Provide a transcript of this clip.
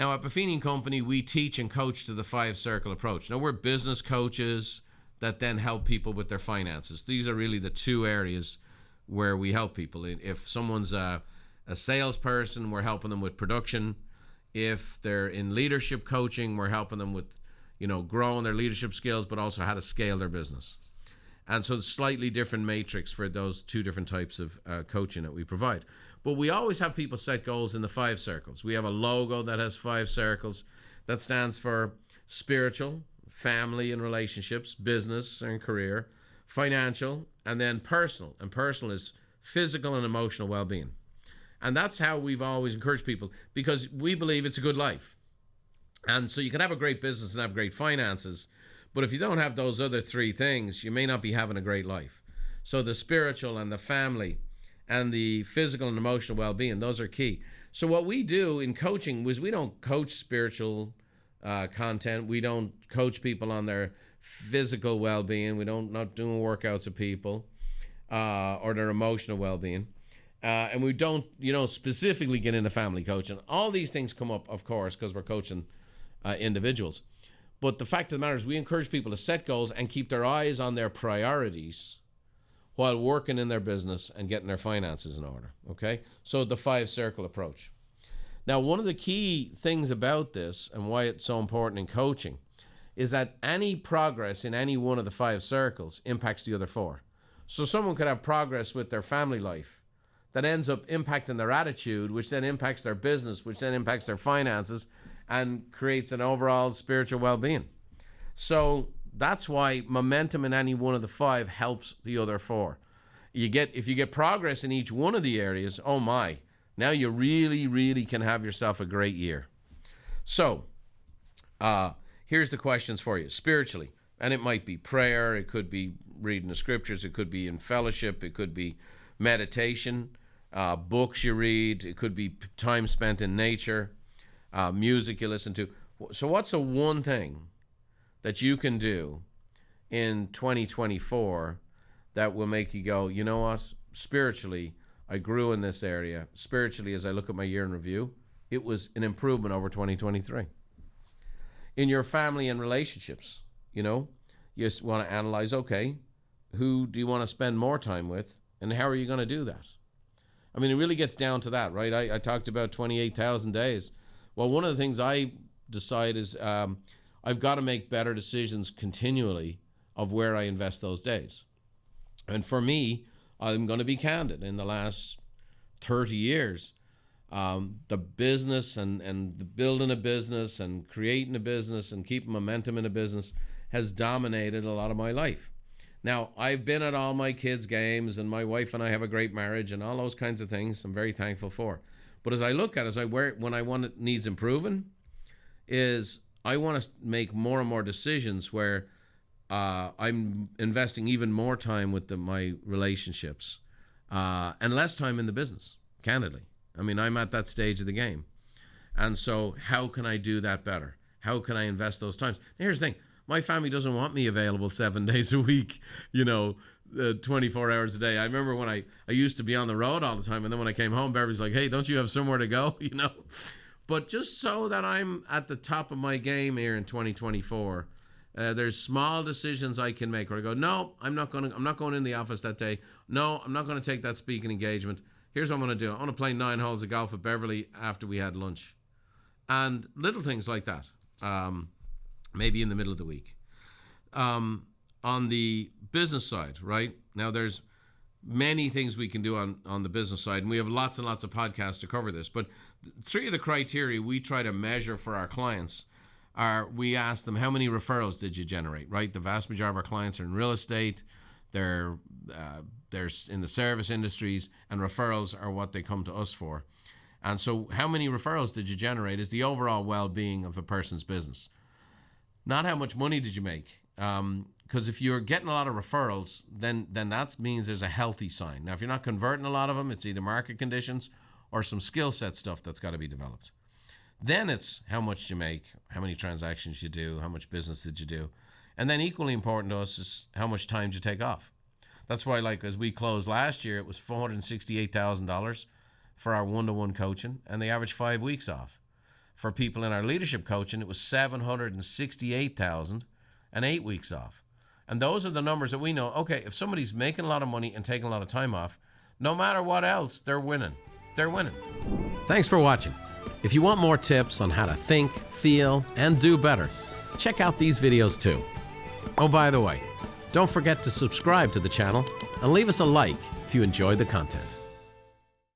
Now, at Buffini and Company, we teach and coach to the 5-circle approach. Now, we're business coaches that then help people with their finances. These are really the two areas where we help people. If someone's a salesperson, we're helping them with production. If they're in leadership coaching, we're helping them with, growing their leadership skills, but also how to scale their business. And so it's slightly different matrix for those two different types of coaching that we provide. But we always have people set goals in the 5 circles. We have a logo that has 5 circles that stands for spiritual, family and relationships, business and career, financial, and then personal. And personal is physical and emotional well-being. And that's how we've always encouraged people, because we believe it's a good life. And so you can have a great business and have great finances, but if you don't have those other 3 things, you may not be having a great life. So the spiritual and the family and the physical and emotional well-being, those are key. So what we do in coaching is we don't coach spiritual content. We don't coach people on their physical well-being. We don't not doing workouts of people or their emotional well-being. And we don't, specifically get into family coaching. All these things come up, of course, because we're coaching individuals. But the fact of the matter is we encourage people to set goals and keep their eyes on their priorities while working in their business and getting their finances in order, okay? So the 5-circle approach. Now, one of the key things about this and why it's so important in coaching is that any progress in any one of the 5 circles impacts the other 4. So someone could have progress with their family life that ends up impacting their attitude, which then impacts their business, which then impacts their finances, and creates an overall spiritual well-being. So that's why momentum in any one of the 5 helps the other 4. If you get progress in each one of the areas, oh my, now you really, really can have yourself a great year. So here's the questions for you. Spiritually, and it might be prayer, it could be reading the scriptures, it could be in fellowship, it could be meditation, books you read, it could be time spent in nature, music you listen to. So what's the one thing that you can do in 2024 that will make you go, you know what, spiritually, I grew in this area. Spiritually, as I look at my year in review, it was an improvement over 2023. In your family and relationships, you want to analyze, okay, who do you want to spend more time with, and how are you going to do that? I mean, it really gets down to that, right? I talked about 28,000 days. Well, one of the things I decide is I've got to make better decisions continually of where I invest those days. And for me, I'm going to be candid. In the last 30 years, the business and the building a business and creating a business and keeping momentum in a business has dominated a lot of my life. Now, I've been at all my kids' games, and my wife and I have a great marriage and all those kinds of things I'm very thankful for. But as I look at it, when I want it needs improving, is I want to make more and more decisions where I'm investing even more time with my relationships and less time in the business, candidly. I mean, I'm at that stage of the game. And so how can I do that better? How can I invest those times? Now, here's the thing. My family doesn't want me available 7 days a week, 24 hours a day. I remember when I used to be on the road all the time, and then when I came home, Beverly's like, hey, don't you have somewhere to go, But just so that I'm at the top of my game here in 2024, there's small decisions I can make where I go, no, I'm not going in the office that day. No, I'm not going to take that speaking engagement. Here's what I'm going to do. I want to play 9 holes of golf with Beverly after we had lunch. And little things like that, maybe in the middle of the week. On the business side, right? Now, there's many things we can do on the business side, and we have lots and lots of podcasts to cover this. But 3 of the criteria we try to measure for our clients are, we ask them, how many referrals did you generate, right? The vast majority of our clients are in real estate. They're in the service industries, and referrals are what they come to us for. And so how many referrals did you generate is the overall well-being of a person's business. Not how much money did you make. Because if you're getting a lot of referrals, then that means there's a healthy sign. Now, if you're not converting a lot of them, it's either market conditions or some skill set stuff that's got to be developed. Then it's how much you make, how many transactions you do, how much business did you do. And then equally important to us is how much time did you take off. That's why, as we closed last year, it was $468,000 for our one-to-one coaching, and they averaged 5 weeks off. For people in our leadership coaching, it was $768,000 and 8 weeks off. And those are the numbers that we know. Okay, if somebody's making a lot of money and taking a lot of time off, no matter what else, they're winning. They're winning. Thanks for watching. If you want more tips on how to think, feel, and do better, check out these videos too. Oh, by the way, don't forget to subscribe to the channel and leave us a like if you enjoyed the content.